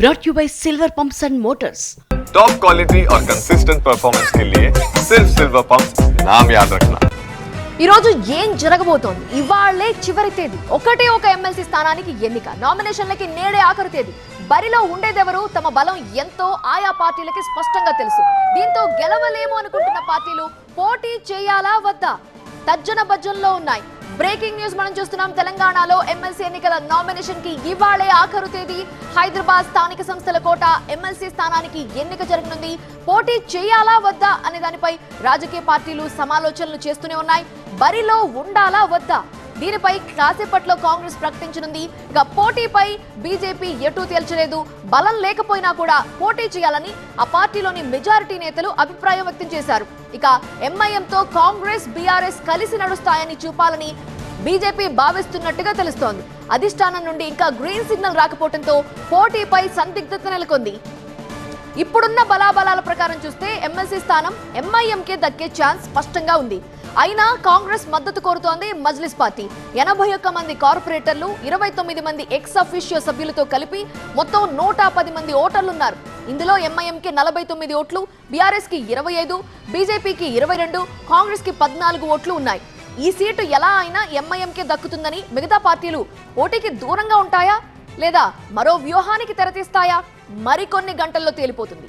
brought you by Silver Pumps and Motors. Top quality और consistent performance के लिए सिर्फ सिल्वर पंप्स नाम याद रखना। ఈ రోజు ఏం జరగబోతోంది? ఇవాళ్లే చివరి తేదీ. ఒకటే ఒక ఎమ్మెల్సీ స్థానానికి ఎన్నిక. నామినేషన్లకి నేడే ఆఖరి తేదీ. బరిలో ఉండేదెవరు, తమ బలం ఎంతో ఆయా పార్టీలకి స్పష్టంగా తెలుసు. దీంతో గెలవలేము అనుకుంటున్న పార్టీలు పోటీ చేయాలా వద్దా తర్జన భర్జనలో ఉన్నాయి. బ్రేకింగ్ న్యూస్ మనం చూస్తున్నాం. తెలంగాణలో ఎమ్మెల్సీ ఎన్నికల నామినేషన్ కి ఇవాళే ఆఖరు తేదీ. హైదరాబాద్ స్థానిక సంస్థల కోట ఎమ్మెల్సీ స్థానానికి ఎన్నిక జరగనుంది. పోటీ చేయాలా వద్దా అనే దానిపై రాజకీయ పార్టీలు సమాలోచనలు చేస్తూనే ఉన్నాయి. బరిలో ఉండాలా వద్దా దీనిపై కాసేపట్లో కాంగ్రెస్ ప్రకటించనుంది. ఇక పోటీపై బీజేపీ ఎటూ తేల్చలేదు. బలం లేకపోయినా కూడా పోటీ చేయాలని ఆ పార్టీలోని మెజారిటీ నేతలు అభిప్రాయం వ్యక్తం చేశారు. ఇక ఎంఐఎంతో కాంగ్రెస్ బీఆర్ఎస్ కలిసి నడుస్తాయని చూపాలని బీజేపీ భావిస్తున్నట్టుగా తెలుస్తోంది. అధిష్టానం నుండి ఇంకా గ్రీన్ సిగ్నల్ రాకపోవడంతో పోటీపై సందిగ్ధత నెలకొంది. ఇప్పుడున్న బలాబలాల ప్రకారం చూస్తే ఎమ్మెల్సీ స్థానం ఎంఐఎంకే దక్కే ఛాన్స్ స్పష్టంగా ఉంది. అయినా కాంగ్రెస్ మద్దతు కోరుతోంది మజ్లిస్ పార్టీ. 81 మంది కార్పొరేటర్లు, 29 మంది ఎక్స్ అఫీషియో సభ్యులతో కలిపి మొత్తం 110 మంది ఓటర్లున్నారు. ఇందులో ఎంఐఎంకి 49 ఓట్లు, బీఆర్ఎస్ కి 25, బీజేపీకి 22, కాంగ్రెస్ కి 14 ఓట్లు ఉన్నాయి. ఈ సీటు ఎలా అయినా ఎంఐఎంకే దక్కుతుందని మిగతా పార్టీలు పోటీకి దూరంగా ఉంటాయా లేదా మరో వ్యూహానికి తెరతీస్తాయా మరికొన్ని గంటల్లో తేలిపోతుంది.